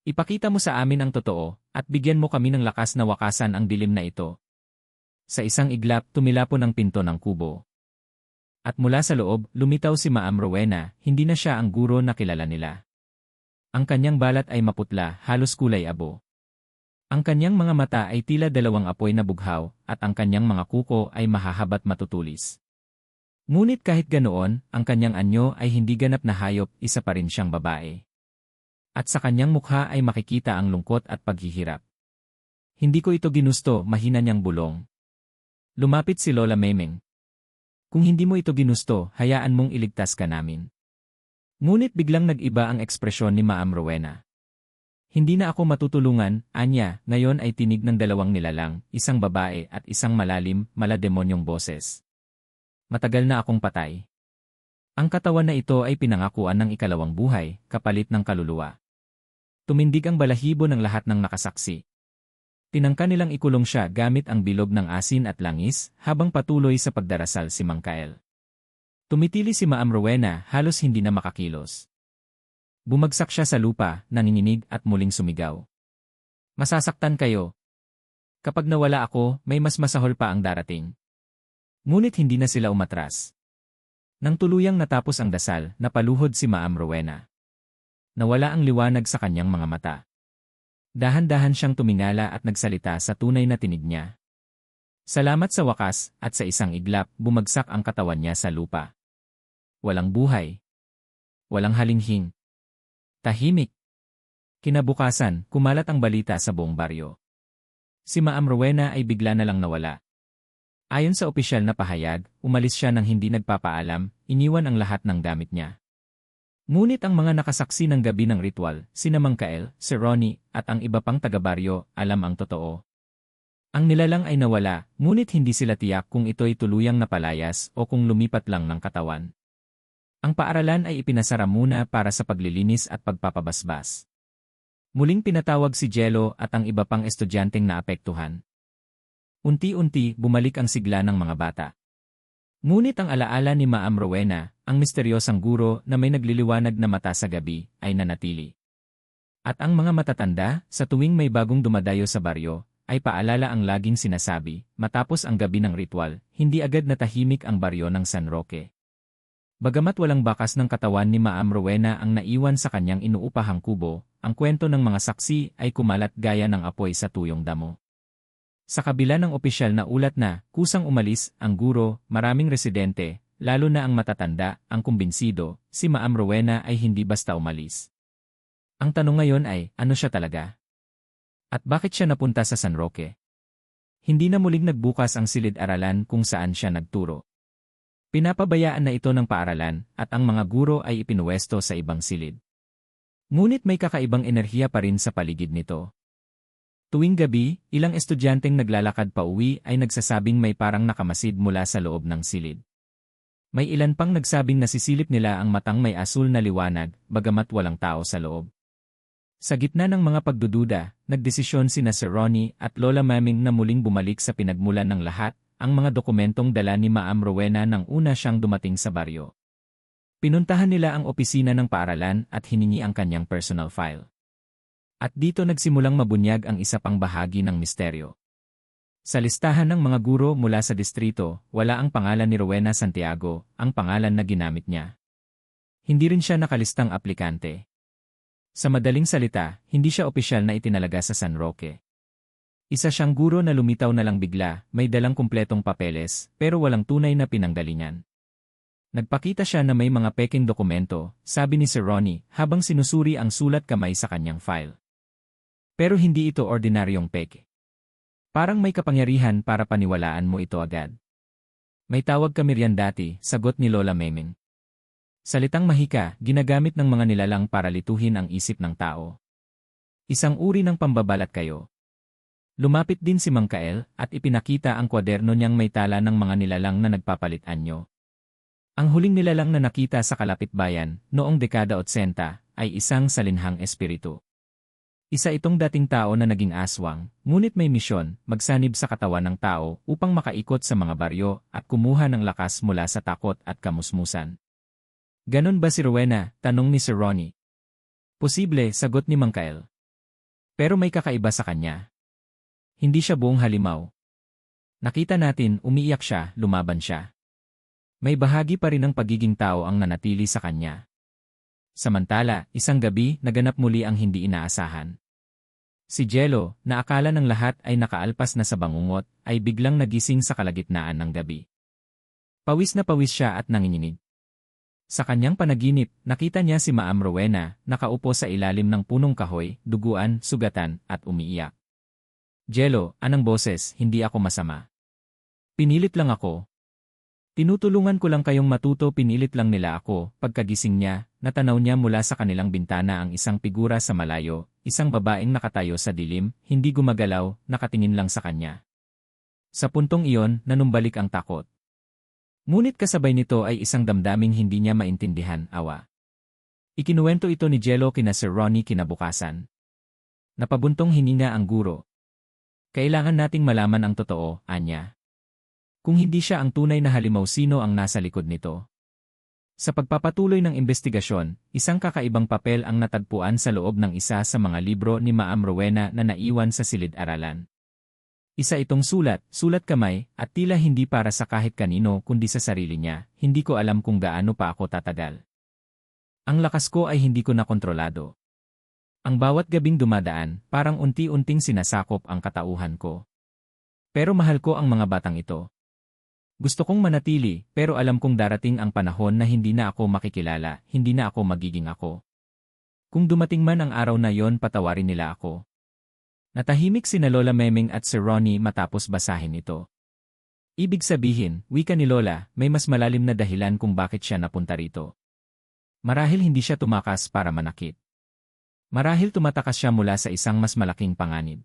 Ipakita mo sa amin ang totoo, at bigyan mo kami ng lakas na wakasan ang dilim na ito. Sa isang iglap, tumilapon ang pinto ng kubo. At mula sa loob, lumitaw si Ma'am Rowena, hindi na siya ang guro na kilala nila. Ang kanyang balat ay maputla, halos kulay abo. Ang kanyang mga mata ay tila 2 apoy na bughaw, at ang kanyang mga kuko ay mahahabat matutulis. Ngunit kahit ganoon, ang kanyang anyo ay hindi ganap na hayop, isa pa rin siyang babae. At sa kanyang mukha ay makikita ang lungkot at paghihirap. Hindi ko ito ginusto, mahina niyang bulong. Lumapit si Lola Memeng. Kung hindi mo ito ginusto, hayaan mong iligtas ka namin. Ngunit biglang nag-iba ang ekspresyon ni Ma'am Rowena. Hindi na ako matutulungan, anya, ngayon ay tinig ng dalawang nilalang, isang babae at isang malalim, malademonyong boses. Matagal na akong patay. Ang katawan na ito ay pinangakuan ng ikalawang buhay, kapalit ng kaluluwa. Tumindig ang balahibo ng lahat ng nakasaksi. Tinangka nilang ikulong siya gamit ang bilog ng asin at langis, habang patuloy sa pagdarasal si Mang Kael. Tumitili si Ma'am Rowena, halos hindi na makakilos. Bumagsak siya sa lupa, nanginginig at muling sumigaw. Masasaktan kayo. Kapag nawala ako, may mas masahol pa ang darating. Ngunit hindi na sila umatras. Nang tuluyang natapos ang dasal, napaluhod si Ma'am Rowena. Nawala ang liwanag sa kanyang mga mata. Dahan-dahan siyang tumingala at nagsalita sa tunay na tinig niya. Salamat sa wakas, at sa isang iglap, bumagsak ang katawan niya sa lupa. Walang buhay. Walang halinghing. Tahimik. Kinabukasan, kumalat ang balita sa buong baryo. Si Ma'am Rowena ay bigla na lang nawala. Ayon sa opisyal na pahayag, umalis siya nang hindi nagpapaalam, iniwan ang lahat ng gamit niya. Ngunit ang mga nakasaksi ng gabi ng ritual, sina Mang Kael, si Ronnie, at ang iba pang taga-baryo, alam ang totoo. Ang nilalang ay nawala, ngunit hindi sila tiyak kung ito'y tuluyang napalayas o kung lumipat lang ng katawan. Ang paaralan ay ipinasara muna para sa paglilinis at pagpapabasbas. Muling pinatawag si Jello at ang iba pang estudyanteng naapektuhan. Unti-unti, bumalik ang sigla ng mga bata. Ngunit ang alaala ni Ma'am Rowena, ang misteryosang guro na may nagliliwanag na mata sa gabi, ay nanatili. At ang mga matatanda, sa tuwing may bagong dumadayo sa baryo, ay paalala ang laging sinasabi, matapos ang gabi ng ritual, hindi agad natahimik ang baryo ng San Roque. Bagamat walang bakas ng katawan ni Ma'am Rowena ang naiwan sa kanyang inuupahang kubo, ang kwento ng mga saksi ay kumalat gaya ng apoy sa tuyong damo. Sa kabila ng opisyal na ulat na, kusang umalis, ang guro, maraming residente, lalo na ang matatanda, ang kumbinsido, si Ma'am Rowena ay hindi basta umalis. Ang tanong ngayon ay, ano siya talaga? At bakit siya napunta sa San Roque? Hindi na muling nagbukas ang silid-aralan kung saan siya nagturo. Pinapabayaan na ito ng paaralan, at ang mga guro ay ipinuwesto sa ibang silid. Ngunit may kakaibang enerhiya pa rin sa paligid nito. Tuwing gabi, ilang estudyanteng naglalakad pa uwi ay nagsasabing may parang nakamasid mula sa loob ng silid. May ilan pang nagsabing nasisilip nila ang matang may asul na liwanag, bagamat walang tao sa loob. Sa gitna ng mga pagdududa, nagdesisyon sina Sir Ronnie at Lola Memeng na muling bumalik sa pinagmulan ng lahat, ang mga dokumentong dala ni Ma'am Rowena nang una siyang dumating sa baryo. Pinuntahan nila ang opisina ng paaralan at hiningi ang kanyang personal file. At dito nagsimulang mabunyag ang isa pang bahagi ng misteryo. Sa listahan ng mga guro mula sa distrito, wala ang pangalan ni Rowena Santiago, ang pangalan na ginamit niya. Hindi rin siya nakalistang aplikante. Sa madaling salita, hindi siya opisyal na itinalaga sa San Roque. Isa siyang guro na lumitaw na lang bigla, may dalang kumpletong papeles, pero walang tunay na pinanggalingan. Nagpakita siya na may mga peking dokumento, sabi ni Sir Ronnie, habang sinusuri ang sulat kamay sa kanyang file. Pero hindi ito ordinaryong peke. Parang may kapangyarihan para paniwalaan mo ito agad. May tawag kami riyan dati, sagot ni Lola Memeng. Salitang mahika, ginagamit ng mga nilalang para lituhin ang isip ng tao. Isang uri ng pambabalat kayo. Lumapit din si Mang Kael at ipinakita ang kwaderno niyang may tala ng mga nilalang na nagpapalit anyo. Ang huling nilalang na nakita sa kalapitbayan, noong dekada 80, ay isang salinhang espiritu. Isa itong dating tao na naging aswang, ngunit may misyon, magsanib sa katawan ng tao upang makaikot sa mga baryo at kumuha ng lakas mula sa takot at kamusmusan. Ganon ba si Rowena? Tanong ni Sir Ronnie. Posible, sagot ni Mang Kael. Pero may kakaiba sa kanya. Hindi siya buong halimaw. Nakita natin, umiiyak siya, lumaban siya. May bahagi pa rin ng pagiging tao ang nanatili sa kanya. Samantala, isang gabi, naganap muli ang hindi inaasahan. Si Jello, na akala ng lahat ay nakaalpas na sa bangungot, ay biglang nagising sa kalagitnaan ng gabi. Pawis na pawis siya at nanginginig. Sa kanyang panaginip, nakita niya si Ma'am Rowena, nakaupo sa ilalim ng punong kahoy, duguan, sugatan, at umiiyak. Jello, anong boses, hindi ako masama. Pinilit lang ako. Tinutulungan ko lang kayong matuto, pinilit lang nila ako. Pagkagising niya, natanaw niya mula sa kanilang bintana ang isang figura sa malayo, isang babaeng nakatayo sa dilim, hindi gumagalaw, nakatingin lang sa kanya. Sa puntong iyon, nanumbalik ang takot. Ngunit kasabay nito ay isang damdaming hindi niya maintindihan, awa. Ikinuwento ito ni Jello kina Sir Ronnie kinabukasan. Napabuntong hininga ang guro. Kailangan nating malaman ang totoo, anya. Kung hindi siya ang tunay na halimaw, sino ang nasa likod nito? Sa pagpapatuloy ng investigasyon, isang kakaibang papel ang natagpuan sa loob ng isa sa mga libro ni Ma'am Rowena na naiwan sa silid-aralan. Isa itong sulat kamay, at tila hindi para sa kahit kanino kundi sa sarili niya. Hindi ko alam kung gaano pa ako tatagal. Ang lakas ko ay hindi ko nakontrolado. Ang bawat gabing dumadaan, parang unti-unting sinasakop ang katauhan ko. Pero mahal ko ang mga batang ito. Gusto kong manatili, pero alam kong darating ang panahon na hindi na ako makikilala, hindi na ako magiging ako. Kung dumating man ang araw na yon, patawarin nila ako. Natahimik sina Lola Meming at Sir Ronnie matapos basahin ito. Ibig sabihin, wika ni Lola, may mas malalim na dahilan kung bakit siya napunta rito. Marahil hindi siya tumakas para manakit. Marahil tumatakas siya mula sa isang mas malaking panganib.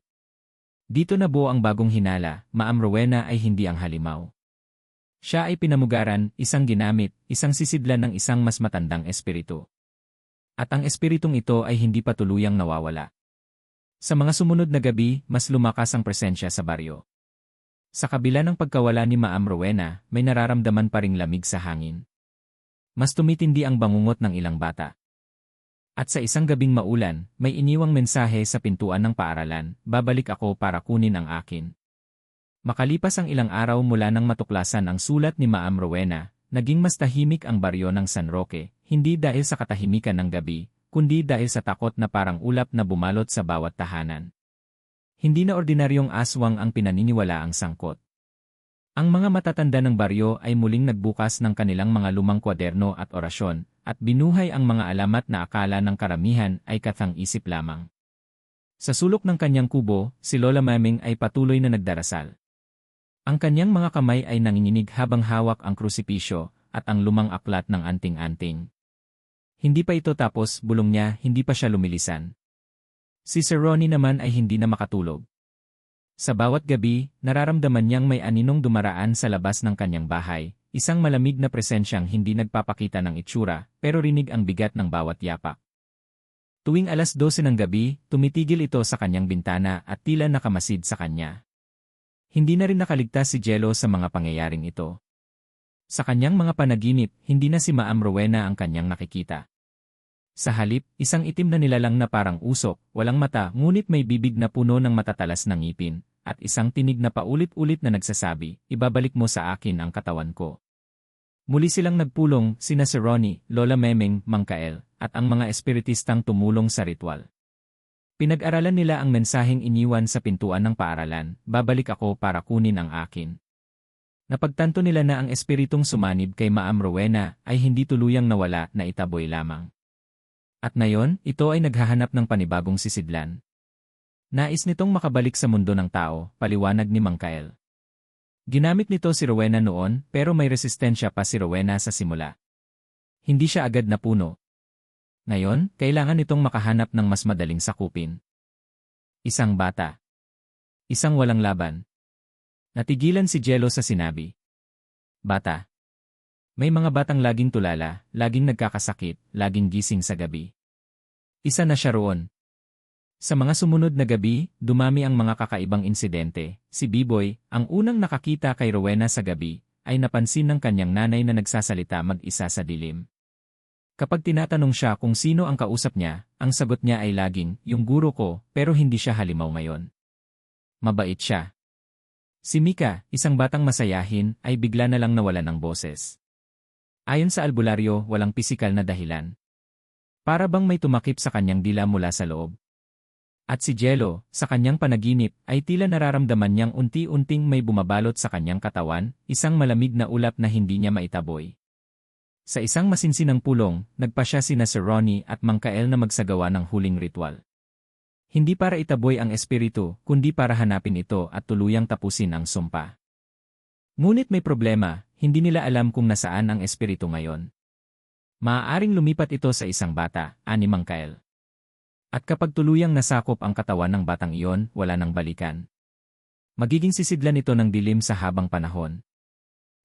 Dito nabuo ang bagong hinala, Ma'am Rowena ay hindi ang halimaw. Siya ay pinamugaran, isang ginamit, isang sisidlan ng isang mas matandang espiritu. At ang espiritong ito ay hindi pa tuluyang nawawala. Sa mga sumunod na gabi, mas lumakas ang presensya sa baryo. Sa kabila ng pagkawala ni Ma'am Rowena, may nararamdaman pa ring lamig sa hangin. Mas tumitindi ang bangungot ng ilang bata. At sa isang gabing maulan, may iniwang mensahe sa pintuan ng paaralan, babalik ako para kunin ang akin. Makalipas ang ilang araw mula nang matuklasan ang sulat ni Ma'am Rowena, naging mas tahimik ang baryo ng San Roque, hindi dahil sa katahimikan ng gabi, kundi dahil sa takot na parang ulap na bumalot sa bawat tahanan. Hindi na ordinaryong aswang ang pinaniniwala ang sangkot. Ang mga matatanda ng baryo ay muling nagbukas ng kanilang mga lumang kwaderno at orasyon, at binuhay ang mga alamat na akala ng karamihan ay kathang-isip lamang. Sa sulok ng kanyang kubo, si Lola Meming ay patuloy na nagdarasal. Ang kanyang mga kamay ay nanginginig habang hawak ang krusipisyo at ang lumang aklat ng anting-anting. Hindi pa ito tapos, bulong niya, hindi pa siya lumilisan. Si Sir Ronnie naman ay hindi na makatulog. Sa bawat gabi, nararamdaman niyang may aninong dumaraan sa labas ng kanyang bahay, isang malamig na presensyang hindi nagpapakita ng itsura, pero rinig ang bigat ng bawat yapak. Tuwing alas 12 ng gabi, tumitigil ito sa kanyang bintana at tila nakamasid sa kanya. Hindi na rin nakaligtas si Jello sa mga pangyayaring ito. Sa kanyang mga panaginip, hindi na si Ma'am Rowena ang kanyang nakikita. Sa halip, isang itim na nilalang na parang usok, walang mata ngunit may bibig na puno ng matatalas na ngipin, at isang tinig na paulit-ulit na nagsasabi, ibabalik mo sa akin ang katawan ko. Muli silang nagpulong, sina Sir Ronnie, Lola Meming, Mang Kael, at ang mga espiritistang tumulong sa ritual. Pinag-aralan nila ang mensaheng iniwan sa pintuan ng paaralan, babalik ako para kunin ang akin. Napagtanto nila na ang espiritong sumanib kay Ma'am Rowena ay hindi tuluyang nawala na itaboy lamang. At ngayon, ito ay naghahanap ng panibagong sisidlan. Nais nitong makabalik sa mundo ng tao, paliwanag ni Mang Kael. Ginamit nito si Rowena noon, pero may resistensya pa si Rowena sa simula. Hindi siya agad napuno. Ngayon, kailangan nitong makahanap ng mas madaling sakupin. Isang bata. Isang walang laban. Natigilan si Jello sa sinabi. Bata. May mga batang laging tulala, laging nagkakasakit, laging gising sa gabi. Isa na siya roon. Sa mga sumunod na gabi, dumami ang mga kakaibang insidente. Si B-Boy, ang unang nakakita kay Rowena sa gabi, ay napansin ng kanyang nanay na nagsasalita mag-isa sa dilim. Kapag tinatanong siya kung sino ang kausap niya, ang sagot niya ay laging, yung guro ko, pero hindi siya halimaw ngayon. Mabait siya. Si Mika, isang batang masayahin, ay bigla na lang nawalan ng boses. Ayon sa albularyo, walang pisikal na dahilan. Para bang may tumakip sa kanyang dila mula sa loob. At si Jello, sa kanyang panaginip, ay tila nararamdaman niyang unti-unting may bumabalot sa kanyang katawan, isang malamig na ulap na hindi niya maitaboy. Sa isang masinsinang pulong, nagpasya sina Sir Ronnie at Mang Kael na magsagawa ng huling ritual. Hindi para itaboy ang espiritu, kundi para hanapin ito at tuluyang tapusin ang sumpa. Ngunit may problema, hindi nila alam kung nasaan ang espiritu ngayon. Maaaring lumipat ito sa isang bata, ani Mangkael. At kapag tuluyang nasakop ang katawan ng batang iyon, wala nang balikan. Magiging sisidlan ito ng dilim sa habang panahon.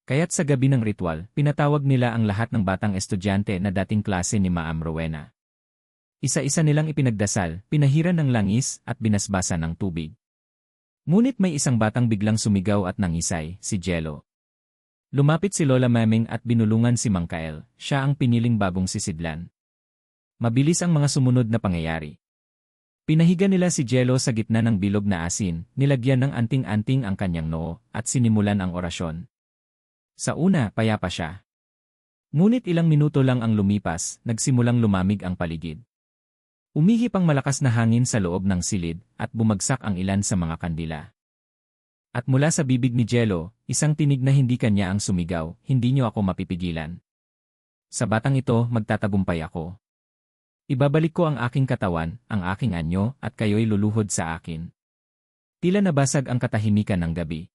Kaya't sa gabi ng ritual, pinatawag nila ang lahat ng batang estudyante na dating klase ni Ma'am Rowena. Isa-isa nilang ipinagdasal, pinahiran ng langis, at binasbasan ng tubig. Ngunit may isang batang biglang sumigaw at nangisay, si Jello. Lumapit si Lola Maming at binulungan si Mangkael, siya ang piniling bagong sisidlan. Mabilis ang mga sumunod na pangyayari. Pinahiga nila si Jello sa gitna ng bilog na asin, nilagyan ng anting-anting ang kanyang noo, at sinimulan ang orasyon. Sa una, payapa siya. Ngunit ilang minuto lang ang lumipas, nagsimulang lumamig ang paligid. Umihip ang malakas na hangin sa loob ng silid, at bumagsak ang ilan sa mga kandila. At mula sa bibig ni Jello, isang tinig na hindi kanya ang sumigaw, "Hindi niyo ako mapipigilan. Sa batang ito, magtatagumpay ako. Ibabalik ko ang aking katawan, ang aking anyo, at kayo'y luluhod sa akin." Tila nabasag ang katahimikan ng gabi.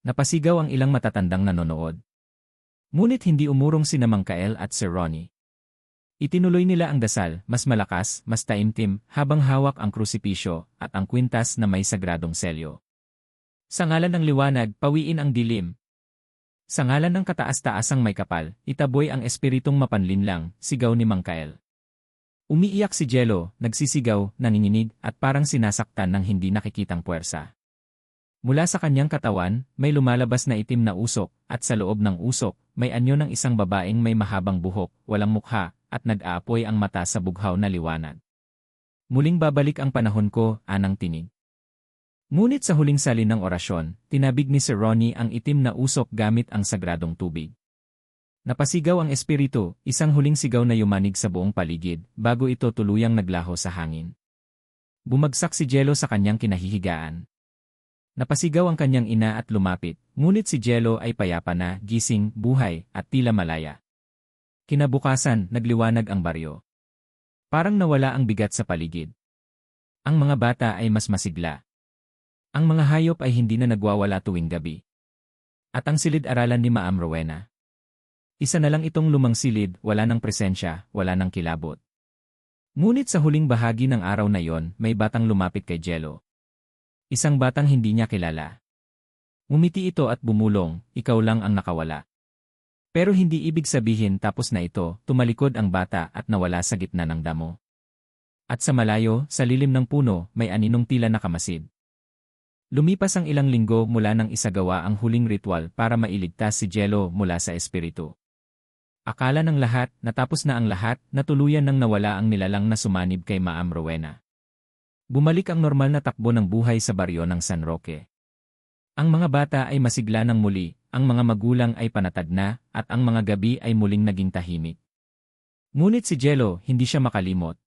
Napasigaw ang ilang matatandang nanonood. Ngunit hindi umurong sina Mangkael at Sir Ronnie. Itinuloy nila ang dasal, mas malakas, mas taimtim, habang hawak ang krusipisyo at ang kwintas na may sagradong selyo. Sa ngalan ng liwanag, pawiin ang dilim. Sa ngalan ng kataas-taasang may kapal, itaboy ang espiritong mapanlinlang, sigaw ni Mangkael. Umiiyak si Jello, nagsisigaw, nanginginig, at parang sinasaktan ng hindi nakikitang puwersa. Mula sa kanyang katawan, may lumalabas na itim na usok, at sa loob ng usok, may anyo ng isang babaeng may mahabang buhok, walang mukha, at nag-aapoy ang mata sa bughaw na liwanag. Muling babalik ang panahon ko, anang tinig. Ngunit sa huling salin ng orasyon, tinabig ni Sir Ronnie ang itim na usok gamit ang sagradong tubig. Napasigaw ang espiritu, isang huling sigaw na yumanig sa buong paligid, bago ito tuluyang naglaho sa hangin. Bumagsak si Jello sa kanyang kinahihigaan. Napasigaw ang kanyang ina at lumapit, ngunit si Jello ay payapa na, gising, buhay, at tila malaya. Kinabukasan, nagliwanag ang baryo. Parang nawala ang bigat sa paligid. Ang mga bata ay mas masigla. Ang mga hayop ay hindi na nagwawala tuwing gabi. At ang silid-aralan ni Ma'am Rowena. Isa na lang itong lumang silid, wala ng presensya, wala ng kilabot. Ngunit sa huling bahagi ng araw na yon, may batang lumapit kay Jello. Isang batang hindi niya kilala. Ngumiti ito at bumulong, "Ikaw lang ang nakawala." Pero hindi ibig sabihin tapos na ito, tumalikod ang bata at nawala sa gitna ng damo. At sa malayo, sa lilim ng puno, may aninong tila nakamasid. Lumipas ang ilang linggo mula nang isagawa ang huling ritual para mailigtas si Jello mula sa espiritu. Akala ng lahat, natapos na ang lahat, na tuluyan nang nawala ang nilalang na sumanib kay Ma'am Rowena. Bumalik ang normal na takbo ng buhay sa baryo ng San Roque. Ang mga bata ay masigla ng muli, ang mga magulang ay panatag na, at ang mga gabi ay muling naging tahimik. Ngunit si Jello, hindi siya makalimot.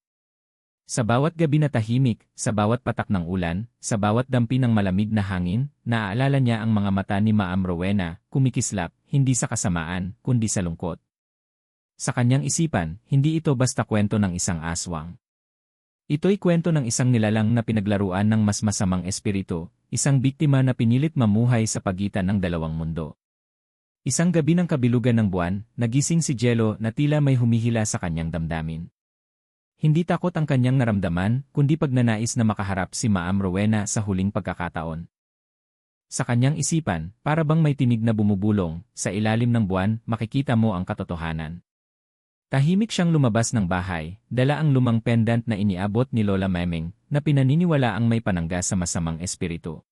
Sa bawat gabi na tahimik, sa bawat patak ng ulan, sa bawat dampi ng malamig na hangin, naaalala niya ang mga mata ni Ma'am Rowena, kumikislap, hindi sa kasamaan, kundi sa lungkot. Sa kanyang isipan, hindi ito basta kwento ng isang aswang. Ito'y kwento ng isang nilalang na pinaglaruan ng mas masamang espiritu, isang biktima na pinilit mamuhay sa pagitan ng dalawang mundo. Isang gabi ng kabilugan ng buwan, nagising si Jello na tila may humihila sa kanyang damdamin. Hindi takot ang kanyang naramdaman, kundi pagnanais na makaharap si Ma'am Rowena sa huling pagkakataon. Sa kanyang isipan, para bang may tinig na bumubulong, sa ilalim ng buwan, makikita mo ang katotohanan. Tahimik siyang lumabas ng bahay, dala ang lumang pendant na iniabot ni Lola Memeng, na pinaniniwala ang may panangga sa masamang espiritu.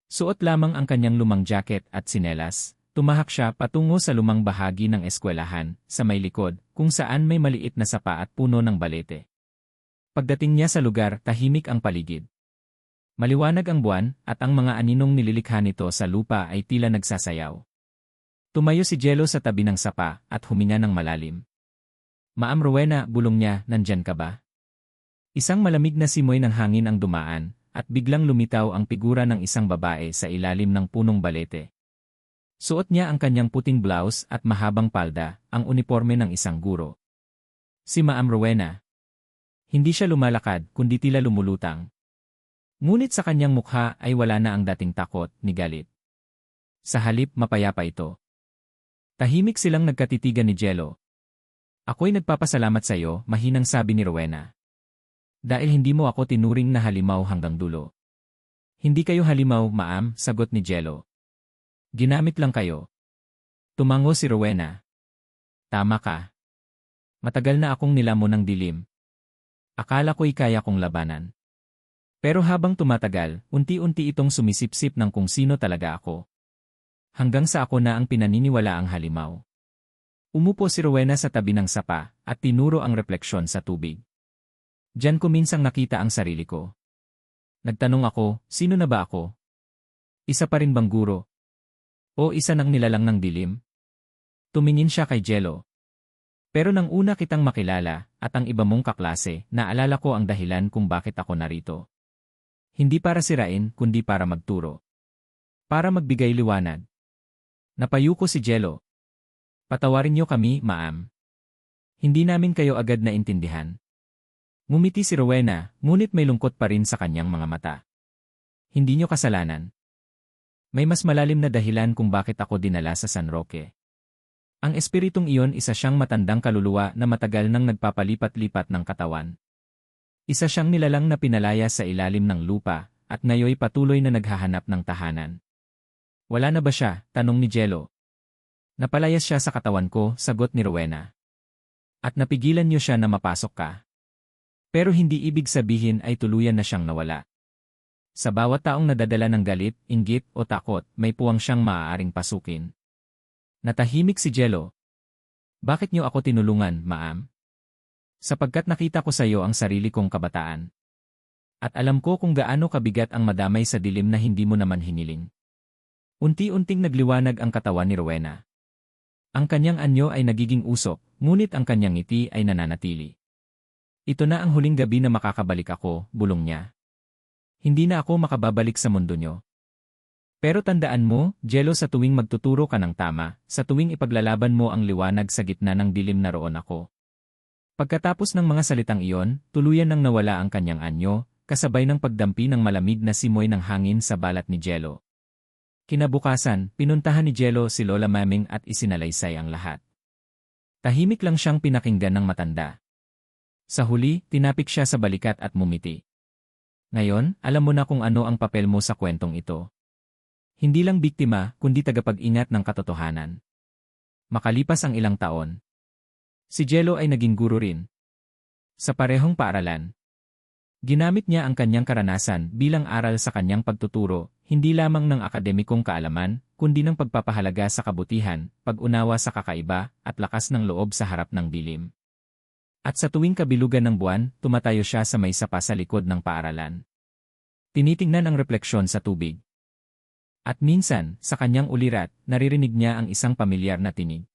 Suot lamang ang kanyang lumang jacket at sinelas, tumahak siya patungo sa lumang bahagi ng eskwelahan, sa may likod, kung saan may maliit na sapa at puno ng balete. Pagdating niya sa lugar, tahimik ang paligid. Maliwanag ang buwan, at ang mga aninong nililikha nito sa lupa ay tila nagsasayaw. Tumayo si Jello sa tabi ng sapa, at huminga ng malalim. "Ma'am Rowena," bulong niya, "nandyan ka ba?" Isang malamig na simoy ng hangin ang dumaan, at biglang lumitaw ang figura ng isang babae sa ilalim ng punong balete. Suot niya ang kanyang puting blouse at mahabang palda, ang uniforme ng isang guro. Si Ma'am Rowena. Hindi siya lumalakad, kundi tila lumulutang. Ngunit sa kanyang mukha ay wala na ang dating takot ni galit. Sa halip, mapayapa ito. Tahimik silang nagkatitigan ni Jello. Ako'y nagpapasalamat sa iyo, mahinang sabi ni Rowena. Dahil hindi mo ako tinuring na halimaw hanggang dulo. Hindi kayo halimaw, ma'am, sagot ni Jello. Ginamit lang kayo. Tumango si Rowena. Tama ka. Matagal na akong nilamon ng dilim. Akala ko'y kaya kong labanan. Pero habang tumatagal, unti-unti itong sumisipsip ng kung sino talaga ako. Hanggang sa ako na ang pinaniniwala ang halimaw. Umupo si Rowena sa tabi ng sapa at tinuro ang refleksyon sa tubig. Diyan ko minsang nakita ang sarili ko. Nagtanong ako, sino na ba ako? Isa pa rin bang guro? O isa ng nilalang ng dilim? Tumingin siya kay Jello. Pero nang una kitang makilala at ang iba mong kaklase, naalala ko ang dahilan kung bakit ako narito. Hindi para sirain, kundi para magturo. Para magbigay liwanag. Napayuko si Jello. Patawarin niyo kami, ma'am. Hindi namin kayo agad naintindihan. Ngumiti si Rowena, ngunit may lungkot pa rin sa kanyang mga mata. Hindi niyo kasalanan. May mas malalim na dahilan kung bakit ako dinala sa San Roque. Ang espiritong iyon isa siyang matandang kaluluwa na matagal nang nagpapalipat-lipat ng katawan. Isa siyang nilalang na pinalaya sa ilalim ng lupa at ngayoy patuloy na naghahanap ng tahanan. Wala na ba siya? Tanong ni Jello. Napalayas siya sa katawan ko, sagot ni Rowena. At napigilan niyo siya na mapasok ka. Pero hindi ibig sabihin ay tuluyan na siyang nawala. Sa bawat taong nadadala ng galit, inggit o takot, may puwang siyang maaaring pasukin. Natahimik si Jello. Bakit niyo ako tinulungan, ma'am? Sapagkat nakita ko sa iyo ang sarili kong kabataan. At alam ko kung gaano kabigat ang madamay sa dilim na hindi mo naman hiniling. Unti-unting nagliwanag ang katawan ni Rowena. Ang kanyang anyo ay nagiging usok, ngunit ang kanyang ngiti ay nananatili. Ito na ang huling gabi na makakabalik ako, bulong niya. Hindi na ako makababalik sa mundo niyo. Pero tandaan mo, Jello, sa tuwing magtuturo ka ng tama, sa tuwing ipaglalaban mo ang liwanag sa gitna ng dilim naroon ako. Pagkatapos ng mga salitang iyon, tuluyan nang nawala ang kanyang anyo, kasabay ng pagdampi ng malamig na simoy ng hangin sa balat ni Jello. Kinabukasan, pinuntahan ni Jello si Lola Maming at isinalaysay ang lahat. Tahimik lang siyang pinakinggan ng matanda. Sa huli, tinapik siya sa balikat at mumiti. Ngayon, alam mo na kung ano ang papel mo sa kwentong ito. Hindi lang biktima, kundi tagapag-ingat ng katotohanan. Makalipas ang ilang taon, si Jello ay naging guro rin. Sa parehong paaralan, ginamit niya ang kanyang karanasan bilang aral sa kanyang pagtuturo, hindi lamang ng akademikong kaalaman, kundi ng pagpapahalaga sa kabutihan, pag-unawa sa kakaiba, at lakas ng loob sa harap ng dilim. At sa tuwing kabilugan ng buwan, tumatayo siya sa may sapa sa likod ng paaralan. Tinitingnan ang refleksyon sa tubig. At minsan, sa kanyang ulirat, naririnig niya ang isang pamilyar na tinig.